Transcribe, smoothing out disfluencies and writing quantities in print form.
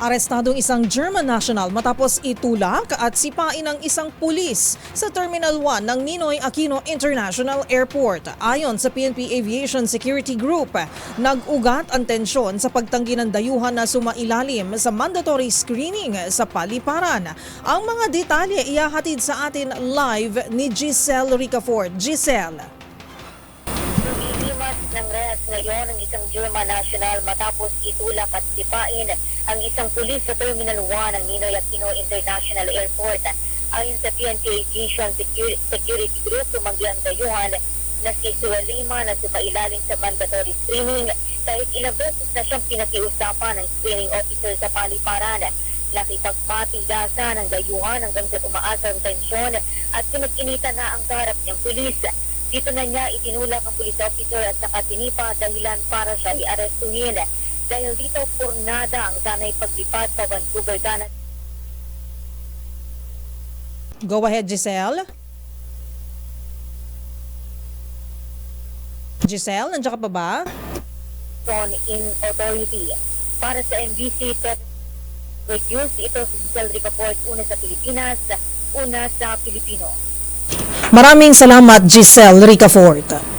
Arestadong isang German national matapos itulak at sipain ng isang pulis sa Terminal 1 ng Ninoy Aquino International Airport. Ayon sa PNP Aviation Security Group, nag-ugat ang tensyon sa pagtanggi ng dayuhan na sumailalim sa mandatory screening sa paliparan. Ang mga detalye ihahatid sa atin live ni Giselle Ricafort. Giselle. Ng rehas ngayon ang isang German national matapos itulak at sipain ang isang pulis sa Terminal 1 ng Ninoy Aquino International Airport. Ayon sa PNP Aviation Security Group, tumanggi ang dayuhan na si Suelima na sumailalim sa mandatory screening kahit ilang beses na siyang pinakiusapan ng screening officer sa paliparan. Nakipagmatigasan ng dayuhan hanggang sa tumaas ang tensyon at pinag-inita na ang kaharap ng pulis. Dito na niya itinulak ang police officer at saka sinipa dahilan para siya i-arestuhin. Dahil dito, pornada ang sanay paglipat sa Vancouver Danas. Go ahead, Giselle. Giselle, nandiyan ka pa ba? In authority. Para sa MBC News, ito si Giselle Ricafort, una sa Pilipinas, una sa Pilipino. Maraming salamat, Giselle Ricafort.